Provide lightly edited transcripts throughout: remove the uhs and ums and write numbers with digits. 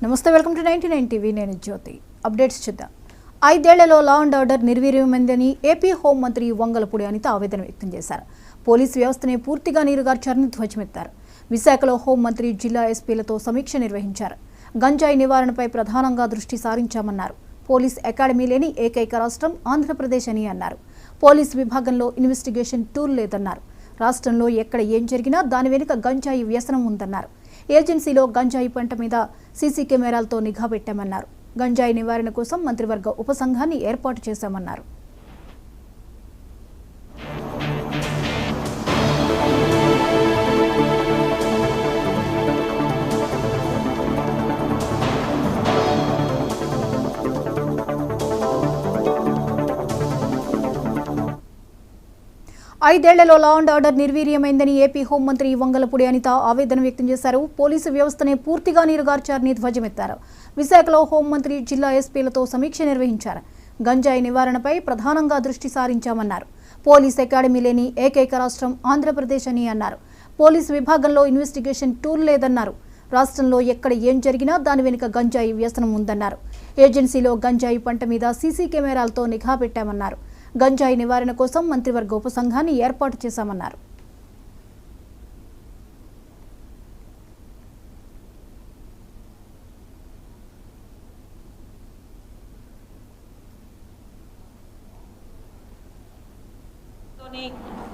నమస్తే, welcome to 99 TV. నేను జ్యోతి. Updates చూద్దాం. 5 ఏళ్లలో లా అండ్ ఆర్డర్ నిర్వీర్యమైందని ఏపీ హోంమంత్రి వంగలపూడి అనిత ఆవేదన వ్యక్తం చేశారు. పోలీసు వ్యవస్థనే పూర్తిగా నీరుగార్చారని ధ్వజమెత్తారు. విశాఖలో హోంమంత్రి జిల్లా ఎస్పీలతో సమీక్ష నిర్వహించారు. గంజాయి నివారణపై ప్రధానంగా దృష్టి సారించామన్నారు. పోలీస్ అకాడమీ లేని ఏకైక రాష్ట్రం ఆంధ్రప్రదేశ్ అని అన్నారు. పోలీసు విభాగంలో ఇన్వెస్టిగేషన్ టూల్ లేదన్నారు. రాష్ట్రంలో ఎక్కడ ఏం జరిగినా దాని వెనుక గంజాయి వ్యసనం ఉందన్నారు. ఏజెన్సీలో గంజాయి పంట మీద సీసీ కెమెరాలతో నిఘా పెట్టామన్నారు. గంజాయి నివారణ కోసం మంత్రివర్గ ఉపసంఘాన్ని ఏర్పాటు చేశామన్నారు. ఐదేళ్లలో లా అండ్ ఆర్డర్ నిర్వీర్యమైందని ఏపీ హోంమంత్రి వంగలపూడి అనిత ఆవేదన వ్యక్తం చేశారు. పోలీసు వ్యవస్థనే పూర్తిగా నీరుగార్చారని ధ్వజమెత్తారు. విశాఖలో హోంమంత్రి జిల్లా ఎస్పీలతో సమీక్ష నిర్వహించారు. గంజాయి నివారణపై ప్రధానంగా దృష్టి సారించామన్నారు. పోలీస్ అకాడమీ లేని ఏకైక రాష్ట్రం ఆంధ్రప్రదేశ్ అని అన్నారు. పోలీసు విభాగంలో ఇన్వెస్టిగేషన్ టూల్ లేదన్నారు. రాష్ట్రంలో ఎక్కడ ఏం జరిగినా దాని వెనుక గంజాయి వ్యసనం ఉందన్నారు. ఏజెన్సీలో గంజాయి పంట మీద సీసీ కెమెరాలతో నిఘా పెట్టామన్నారు. గంజాయి నివారణ కోసం మంత్రివర్గ ఉపసంఘాన్ని ఏర్పాటు చేశామన్నారు.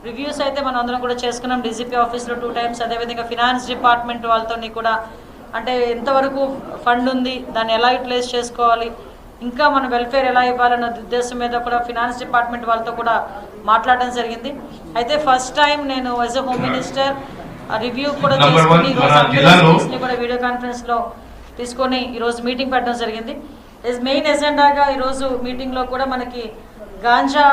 రివ్యూస్ అయితే మనం అందరం కూడా చేసుకున్నాం. డీజీపీ ఆఫీస్లో 2 times, అదేవిధంగా ఫినాన్స్ డిపార్ట్మెంట్ వాళ్ళతో కూడా అంటే ఎంతవరకు ఫండ్ ఉంది, దాన్ని ఎలా యూటిలైజ్ చేసుకోవాలి, ఇంకా మన వెల్ఫేర్ ఎలా ఇవ్వాలన్న ఉద్దేశం మీద కూడా ఫినాన్స్ డిపార్ట్మెంట్ వాళ్ళతో కూడా మాట్లాడడం జరిగింది. అయితే ఫస్ట్ టైం నేను as a home minister review కూడా తీసుకొని ఈరోజు కూడా వీడియో కాన్ఫరెన్స్లో తీసుకొని ఈరోజు మీటింగ్ పెట్టడం జరిగింది. మెయిన్ ఎజెండాగా ఈరోజు మీటింగ్లో కూడా మనకి గాంజా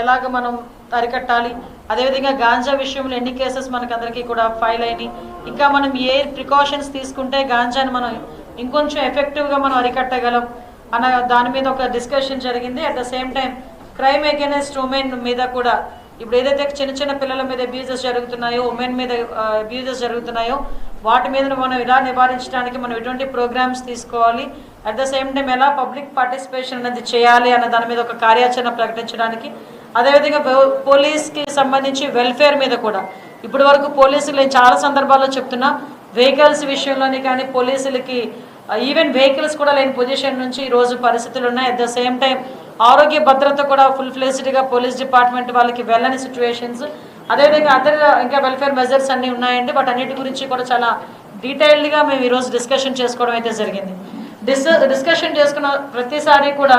ఎలాగ మనం అరికట్టాలి, అదేవిధంగా గాంజా విషయంలో ఎన్ని కేసెస్ మనకు అందరికీ కూడా ఫైల్ అయినాయి, ఇంకా మనం ఏ ప్రికాషన్స్ తీసుకుంటే గాంజాని మనం ఇంకొంచెం ఎఫెక్టివ్గా మనం అరికట్టగలం అన్న దాని మీద ఒక డిస్కషన్ జరిగింది. At the same time crime against women మీద కూడా ఇప్పుడు ఏదైతే చిన్న చిన్న పిల్లల మీద అబ్యూజెస్ జరుగుతున్నాయో, ఉమెన్ మీద అబ్యూజెస్ జరుగుతున్నాయో వాటి మీద మనం ఇలా నివారించడానికి మనం ఎటువంటి ప్రోగ్రామ్స్ తీసుకోవాలి, అట్ ద సేమ్ టైం ఎలా పబ్లిక్ పార్టిసిపేషన్ అనేది చేయాలి అన్న దాని మీద ఒక కార్యాచరణ ప్రకటించడానికి, అదేవిధంగా పోలీస్కి సంబంధించి వెల్ఫేర్ మీద కూడా ఇప్పటి వరకు పోలీసులు నేను చాలా సందర్భాల్లో చెప్తున్నా, వెహికల్స్ విషయంలోని కానీ పోలీసులకి ఈవెన్ వెహికల్స్ కూడా లేని పొజిషన్ నుంచి ఈరోజు పరిస్థితులు ఉన్నాయి. అట్ ద సేమ్ టైం ఆరోగ్య భద్రత కూడా ఫుల్ ఫ్లెజ్డ్గా పోలీస్ డిపార్ట్మెంట్ వాళ్ళకి వెళ్ళని సిచ్యువేషన్స్, అదేవిధంగా అదర్ ఇంకా వెల్ఫేర్ మెజర్స్ అన్నీ ఉన్నాయండి. బట్ అన్నిటి గురించి కూడా చాలా డీటెయిల్డ్గా మేము ఈరోజు డిస్కషన్ చేసుకోవడం అయితే జరిగింది. డిస్కషన్ చేసుకున్న ప్రతిసారి కూడా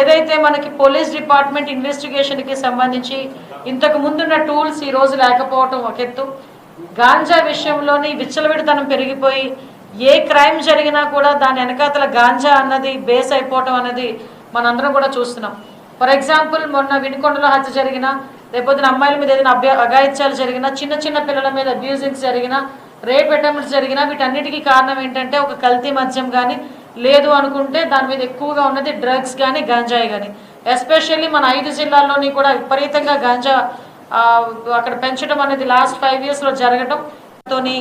ఏదైతే మనకి పోలీస్ డిపార్ట్మెంట్ ఇన్వెస్టిగేషన్కి సంబంధించి ఇంతకు ముందున్న టూల్స్ ఈరోజు లేకపోవటం ఒక ఎత్తు, గాంజా విషయంలోని విచ్చలవిడితనం పెరిగిపోయి ఏ క్రైమ్ జరిగినా కూడా దాని వెనకాతల గాంజా అన్నది బేస్ అయిపోవటం అనేది మనందరం కూడా చూస్తున్నాం. ఫర్ ఎగ్జాంపుల్ మొన్న వినుకొండలో హత్య జరిగినా, రేపొద్దున అమ్మాయిల మీద ఏదైనా అఘాయిత్యాలు జరిగినా, చిన్న చిన్న పిల్లల మీద అబ్యూజింగ్స్ జరిగినా, రేప్ అటెంప్ట్స్ జరిగినా వీటన్నిటికీ కారణం ఏంటంటే ఒక కల్తీ మద్యం కానీ, లేదు అనుకుంటే దాని మీద ఎక్కువగా ఉన్నది డ్రగ్స్ కానీ గాంజాయి కానీ. ఎస్పెషల్లీ మన 5 జిల్లాల్లోని కూడా విపరీతంగా గాంజా అక్కడ పెంచడం అనేది లాస్ట్ 5 yearsలో జరగటంతోని